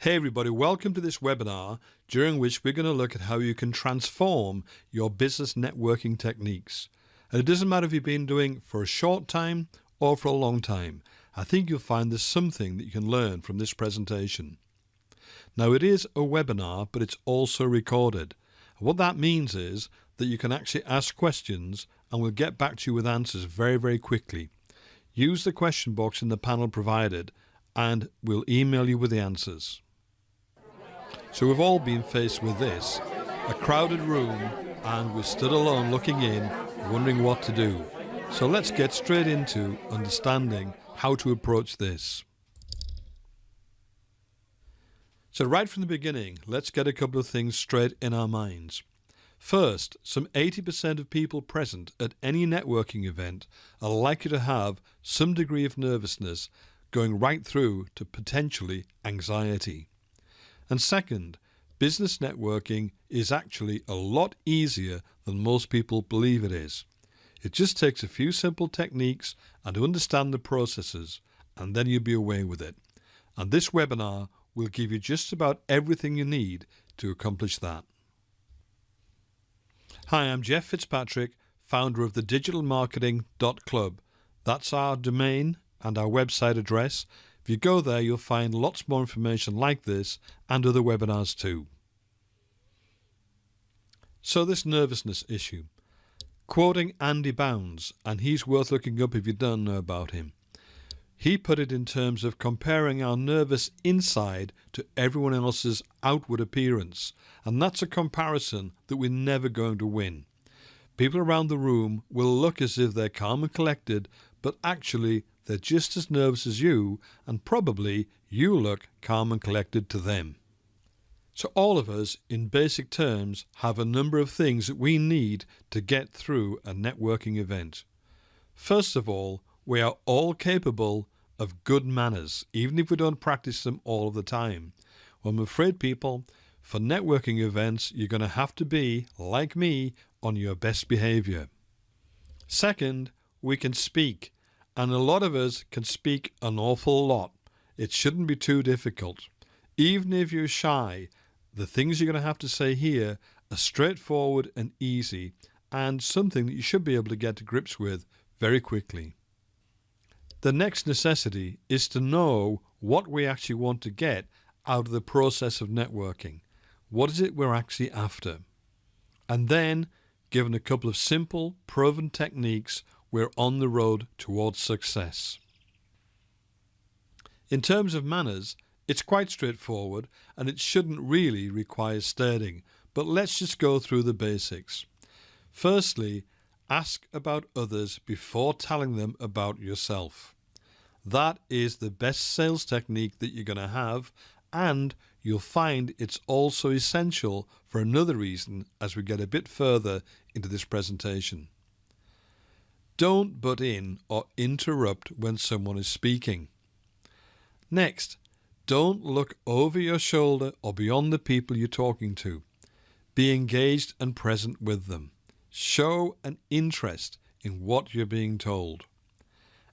Hey everybody, welcome to this webinar during which we're going to look at how you can transform your business networking techniques. And it doesn't matter if you've been doing for a short time or for a long time. I think you'll find there's something that you can learn from this presentation. Now it is a webinar, but it's also recorded. And what that means is that you can actually ask questions and we'll get back to you with answers very, very quickly. Use the question box in the panel provided and we'll email you with the answers. So we've all been faced with this, a crowded room, and we're stood alone looking in, wondering what to do. So let's get straight into understanding how to approach this. So right from the beginning, let's get a couple of things straight in our minds. First, some 80% of people present at any networking event are likely to have some degree of nervousness going right through to potentially anxiety. And second, business networking is actually a lot easier than most people believe it is. It just takes a few simple techniques and to understand the processes, and then you'll be away with it. And this webinar will give you just about everything you need to accomplish that. Hi, I'm Jeff Fitzpatrick, founder of the digitalmarketing.club. That's our domain and our website address. If you go there, you'll find lots more information like this and other webinars too. So this nervousness issue. Quoting Andy Bounds, and he's worth looking up if you don't know about him. He put it in terms of comparing our nervous inside to everyone else's outward appearance, and that's a comparison that we're never going to win. People around the room will look as if they're calm and collected, but actually they're just as nervous as you, and probably you look calm and collected to them. So all of us, in basic terms, have a number of things that we need to get through a networking event. First of all, we are all capable of good manners, even if we don't practice them all of the time. Well, I'm afraid, people, for networking events, you're going to have to be, like me, on your best behavior. Second, we can speak. And a lot of us can speak an awful lot. It shouldn't be too difficult. Even if you're shy, the things you're going to have to say here are straightforward and easy, and something that you should be able to get to grips with very quickly. The next necessity is to know what we actually want to get out of the process of networking. What is it we're actually after? And then, given a couple of simple, proven techniques, we're on the road towards success. In terms of manners, it's quite straightforward and it shouldn't really require staring, but let's just go through the basics. Firstly, ask about others before telling them about yourself. That is the best sales technique that you're going to have, and you'll find it's also essential for another reason as we get a bit further into this presentation. Don't butt in or interrupt when someone is speaking. Next, don't look over your shoulder or beyond the people you're talking to. Be engaged and present with them. Show an interest in what you're being told.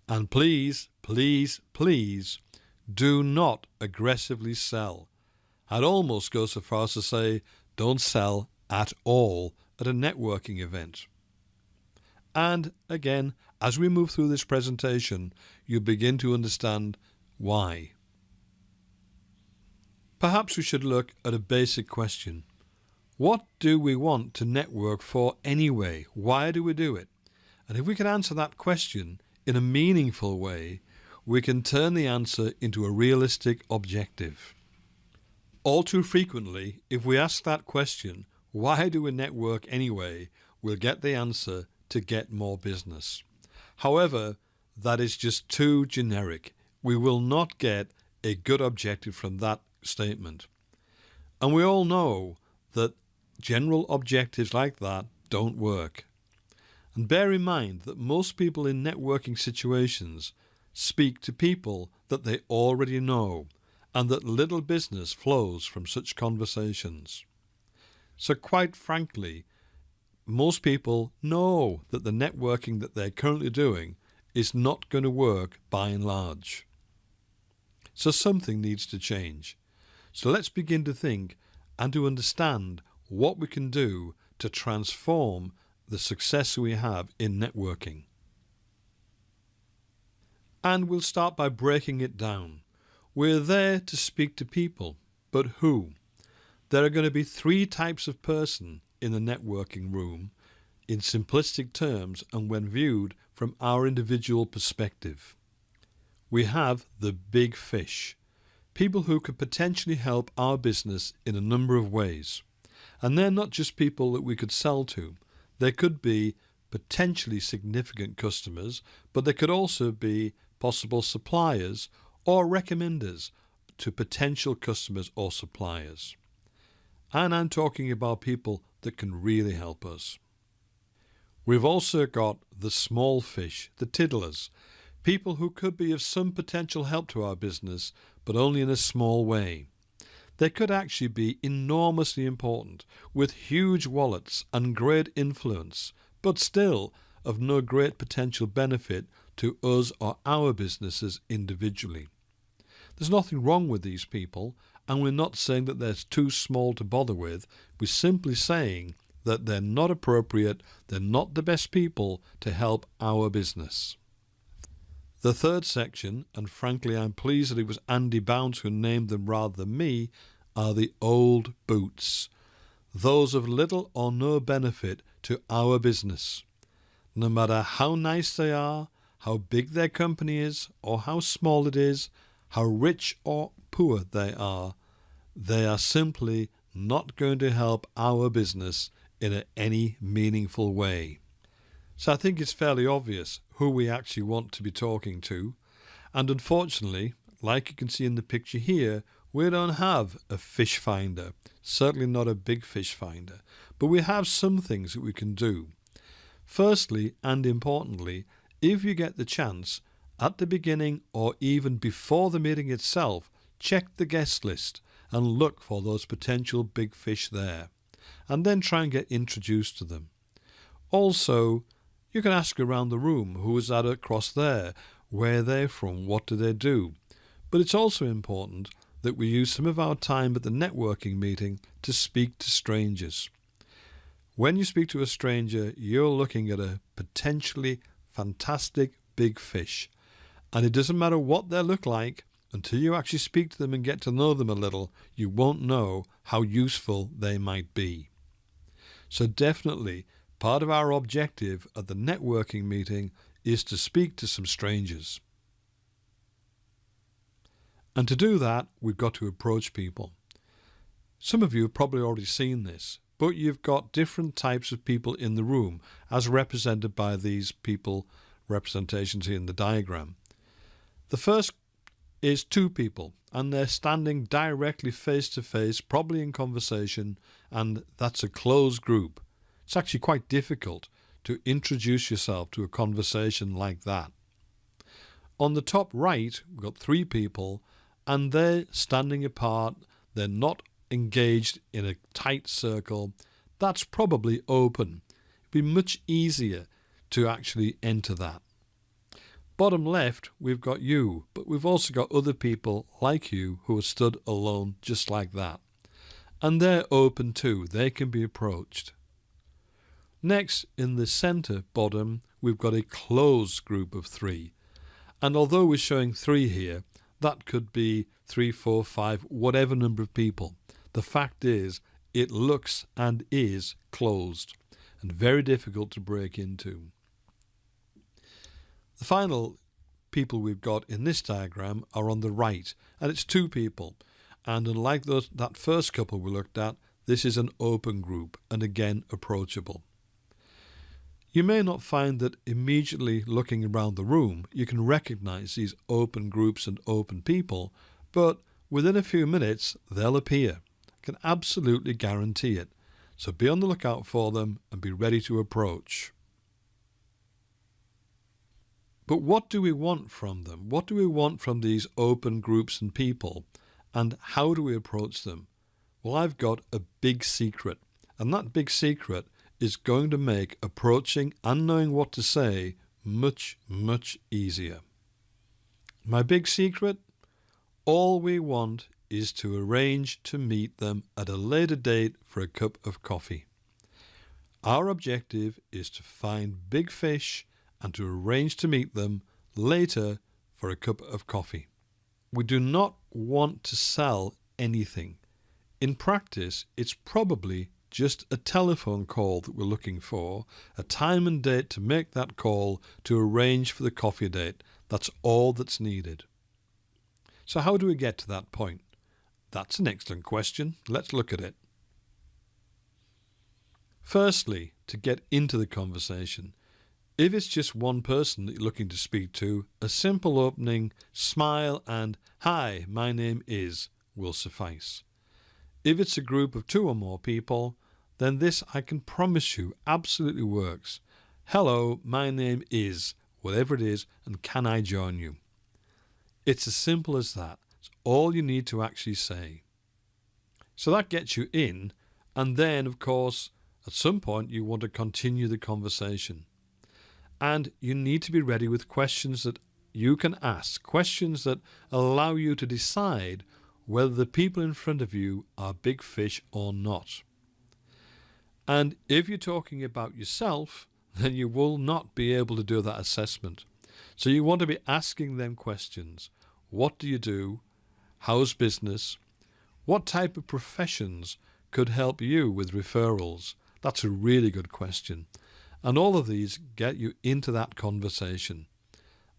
And please, please, please, do not aggressively sell. I'd almost go so far as to say, don't sell at all at a networking event. And again, as we move through this presentation, you begin to understand why. Perhaps we should look at a basic question. What do we want to network for anyway? Why do we do it? And if we can answer that question in a meaningful way, we can turn the answer into a realistic objective. All too frequently, if we ask that question, why do we network anyway, we'll get the answer to get more business. However, that is just too generic. We will not get a good objective from that statement. And we all know that general objectives like that don't work. And bear in mind that most people in networking situations speak to people that they already know, and that little business flows from such conversations. So quite frankly, most people know that the networking that they're currently doing is not going to work by and large. So something needs to change. So let's begin to think and to understand what we can do to transform the success we have in networking. And we'll start by breaking it down. We're there to speak to people, but who? There are going to be 3 types of person in the networking room in simplistic terms and when viewed from our individual perspective. We have the big fish, people who could potentially help our business in a number of ways. And they're not just people that we could sell to. They could be potentially significant customers, but they could also be possible suppliers or recommenders to potential customers or suppliers. And I'm talking about people that can really help us. We've also got the small fish, the tiddlers, people who could be of some potential help to our business, but only in a small way. They could actually be enormously important, with huge wallets and great influence, but still of no great potential benefit to us or our businesses individually. There's nothing wrong with these people, and we're not saying that they're too small to bother with. We're simply saying that they're not appropriate, they're not the best people to help our business. The third section, and frankly I'm pleased that it was Andy Bounds who named them rather than me, are the old boots, those of little or no benefit to our business. No matter how nice they are, how big their company is, or how small it is, how rich or poor they are simply not going to help our business in any meaningful way. So I think it's fairly obvious who we actually want to be talking to. And unfortunately, like you can see in the picture here, we don't have a fish finder, certainly not a big fish finder, but we have some things that we can do. Firstly, and importantly, if you get the chance, at the beginning or even before the meeting itself, check the guest list and look for those potential big fish there, and then try and get introduced to them. Also, you can ask around the room who is that across there, where they're from, what do they do. But it's also important that we use some of our time at the networking meeting to speak to strangers. When you speak to a stranger, you're looking at a potentially fantastic big fish. And it doesn't matter what they look like, until you actually speak to them and get to know them a little, you won't know how useful they might be. So definitely, part of our objective at the networking meeting is to speak to some strangers. And to do that, we've got to approach people. Some of you have probably already seen this, but you've got different types of people in the room, as represented by these people representations here in the diagram. The first is 2 people, and they're standing directly face to face, probably in conversation, and that's a closed group. It's actually quite difficult to introduce yourself to a conversation like that. On the top right, we've got 3 people, and they're standing apart. They're not engaged in a tight circle. That's probably open. It'd be much easier to actually enter that. Bottom left, we've got you, but we've also got other people like you who are stood alone just like that. And they're open too. They can be approached. Next, in the center bottom, we've got a closed group of 3. And although we're showing 3 here, that could be 3, 4, 5, whatever number of people. The fact is, it looks and is closed and very difficult to break into. The final people we've got in this diagram are on the right, and it's 2 people. And unlike that first couple we looked at, this is an open group and again approachable. You may not find that immediately looking around the room you can recognize these open groups and open people, but within a few minutes they'll appear. I can absolutely guarantee it. So be on the lookout for them and be ready to approach. But what do we want from them? What do we want from these open groups and people? And how do we approach them? Well, I've got a big secret, and that big secret is going to make approaching and knowing what to say much, much easier. My big secret? All we want is to arrange to meet them at a later date for a cup of coffee. Our objective is to find big fish and to arrange to meet them later for a cup of coffee. We do not want to sell anything. In practice, it's probably just a telephone call that we're looking for, a time and date to make that call to arrange for the coffee date. That's all that's needed. So how do we get to that point? That's an excellent question. Let's look at it. Firstly, to get into the conversation, if it's just one person that you're looking to speak to, a simple opening, smile and "Hi, my name is" will suffice. If it's a group of 2 or more people, then this, I can promise you, absolutely works. "Hello, my name is," whatever it is, and "can I join you?" It's as simple as that. It's all you need to actually say. So that gets you in, and then, of course, at some point you want to continue the conversation. And you need to be ready with questions that you can ask, questions that allow you to decide whether the people in front of you are big fish or not. And if you're talking about yourself, then you will not be able to do that assessment. So you want to be asking them questions. What do you do? How's business? What type of professions could help you with referrals? That's a really good question. And all of these get you into that conversation.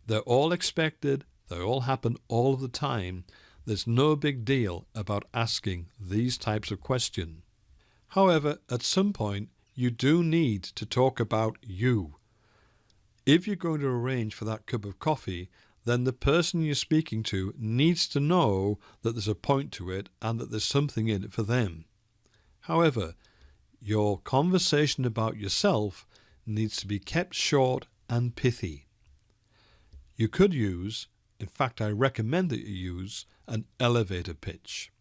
They're all expected. They all happen all of the time. There's no big deal about asking these types of questions. However, at some point, you do need to talk about you. If you're going to arrange for that cup of coffee, then the person you're speaking to needs to know that there's a point to it and that there's something in it for them. However, your conversation about yourself needs to be kept short and pithy. You could use, in fact I recommend that you use, an elevator pitch.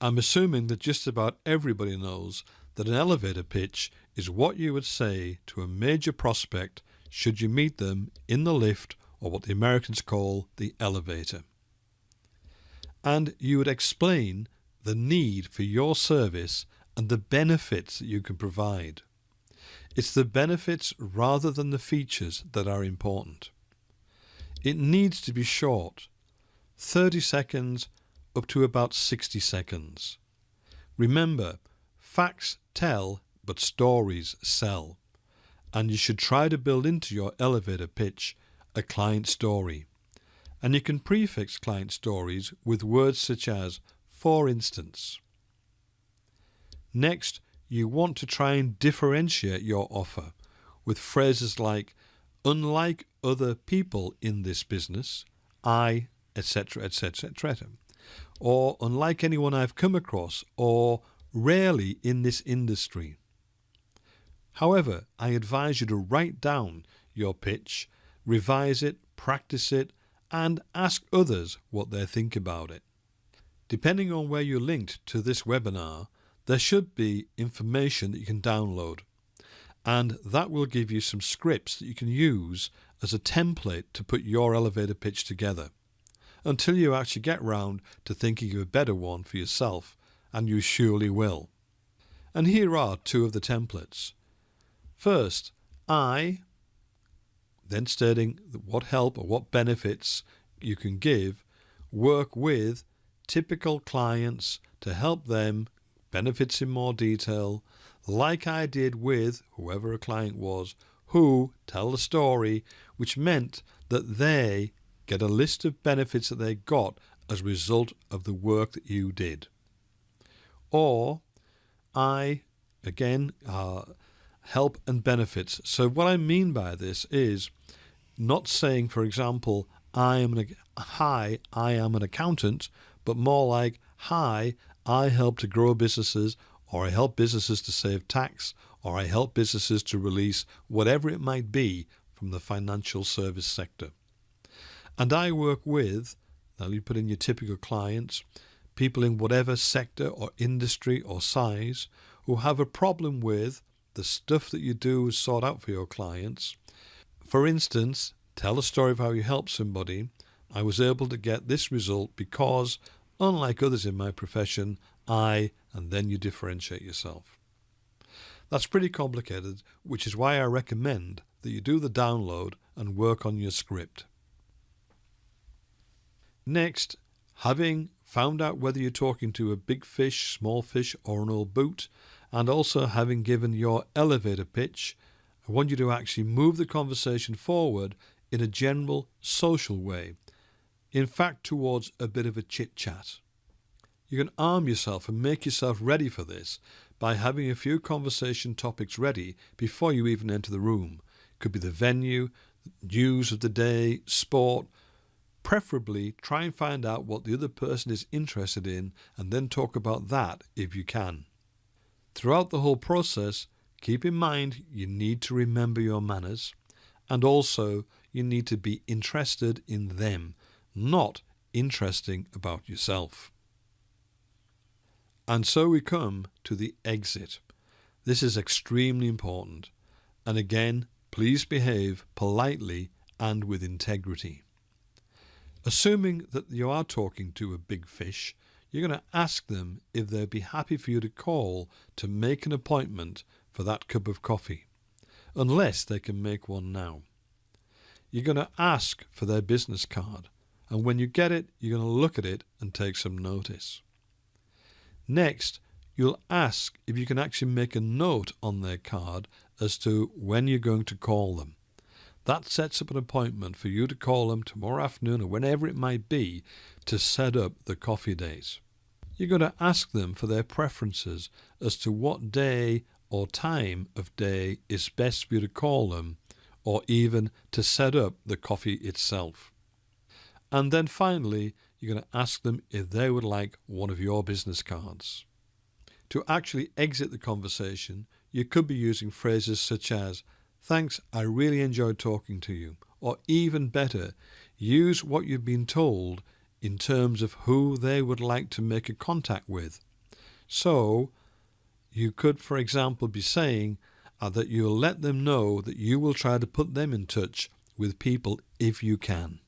I'm assuming that just about everybody knows that an elevator pitch is what you would say to a major prospect should you meet them in the lift, or what the Americans call the elevator. And you would explain the need for your service and the benefits that you can provide. It's the benefits rather than the features that are important. It needs to be short, 30 seconds up to about 60 seconds. Remember, facts tell, but stories sell. And you should try to build into your elevator pitch a client story. And you can prefix client stories with words such as "for instance." Next, you want to try and differentiate your offer with phrases like "unlike other people in this business, I," etc., etc., etc. Or "unlike anyone I've come across," or "rarely in this industry." However, I advise you to write down your pitch, revise it, practice it, and ask others what they think about it. Depending on where you're linked to this webinar, there should be information that you can download, and that will give you some scripts that you can use as a template to put your elevator pitch together, until you actually get round to thinking of a better one for yourself, and you surely will. And here are 2 of the templates. First, I, then stating what help or what benefits you can give, work with typical clients to help them, benefits in more detail, like I did with whoever a client was, who tell the story, which meant that they get a list of benefits that they got as a result of the work that you did. Or I, again, help and benefits. So what I mean by this is not saying, for example, hi, I am an accountant, but more like, hi, I help to grow businesses, or I help businesses to save tax, or I help businesses to release whatever it might be from the financial service sector. And I work with, now you put in your typical clients, people in whatever sector or industry or size who have a problem with the stuff that you do sort out for your clients. For instance, tell a story of how you help somebody. I was able to get this result because Unlike others in my profession, I, and then you differentiate yourself. That's pretty complicated, which is why I recommend that you do the download and work on your script. Next, having found out whether you're talking to a big fish, small fish, or an old boot, and also having given your elevator pitch, I want you to actually move the conversation forward in a general social way, in fact towards a bit of a chit-chat. You can arm yourself and make yourself ready for this by having a few conversation topics ready before you even enter the room. It could be the venue, news of the day, sport. Preferably try and find out what the other person is interested in and then talk about that if you can. Throughout the whole process, keep in mind you need to remember your manners, and also you need to be interested in them, not interesting about yourself. And so we come to the exit. This is extremely important. And again, please behave politely and with integrity. Assuming that you are talking to a big fish, you're going to ask them if they'd be happy for you to call to make an appointment for that cup of coffee, unless they can make one now. You're going to ask for their business card, and when you get it, you're going to look at it and take some notice. Next, you'll ask if you can actually make a note on their card as to when you're going to call them. That sets up an appointment for you to call them tomorrow afternoon or whenever it might be to set up the coffee date. You're going to ask them for their preferences as to what day or time of day is best for you to call them, or even to set up the coffee itself. And then finally, you're going to ask them if they would like one of your business cards. To actually exit the conversation, you could be using phrases such as, "Thanks, I really enjoyed talking to you," or even better, use what you've been told in terms of who they would like to make a contact with. So, you could, for example, be saying that you'll let them know that you will try to put them in touch with people if you can.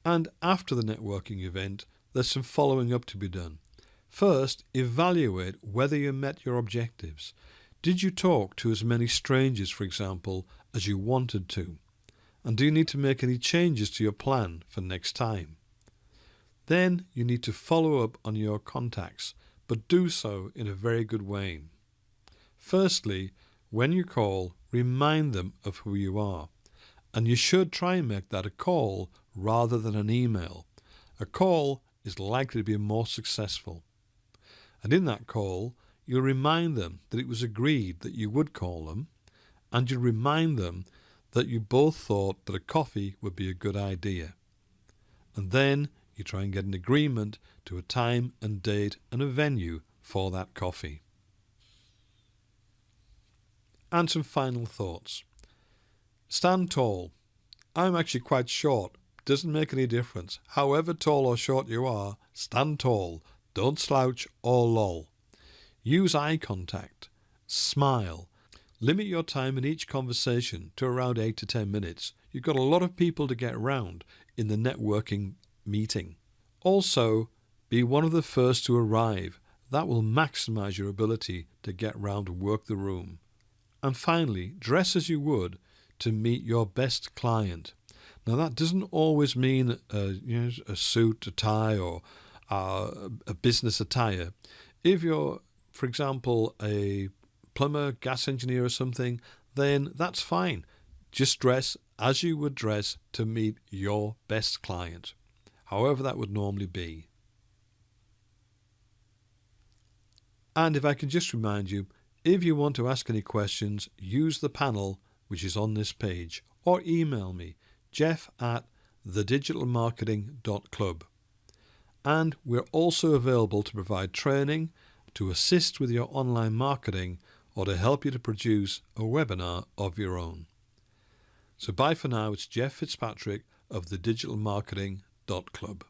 And after the networking event, there's some following up to be done. First, evaluate whether you met your objectives. Did you talk to as many strangers, for example, as you wanted to? And do you need to make any changes to your plan for next time? Then you need to follow up on your contacts, but do so in a very good way. Firstly, when you call, remind them of who you are. And you should try and make that a call rather than an email. A call is likely to be more successful. And in that call, you'll remind them that it was agreed that you would call them, and you'll remind them that you both thought that a coffee would be a good idea. And then you try and get an agreement to a time and date and a venue for that coffee. And some final thoughts. Stand tall. I'm actually quite short. Doesn't make any difference. However tall or short you are, stand tall. Don't slouch or loll. Use eye contact. Smile. Limit your time in each conversation to around 8 to 10 minutes. You've got a lot of people to get around in the networking meeting. Also, be one of the first to arrive. That will maximize your ability to get round and work the room. And finally, dress as you would to meet your best client. Now, that doesn't always mean a suit, a tie, or a business attire. If you're, for example, a plumber, gas engineer or something, then that's fine. Just dress as you would dress to meet your best client, however that would normally be. And if I can just remind you, if you want to ask any questions, use the panel which is on this page, or email me, jeff@thedigitalmarketing.club. And we're also available to provide training, to assist with your online marketing, or to help you to produce a webinar of your own. So bye for now. It's Jeff Fitzpatrick of thedigitalmarketing.club.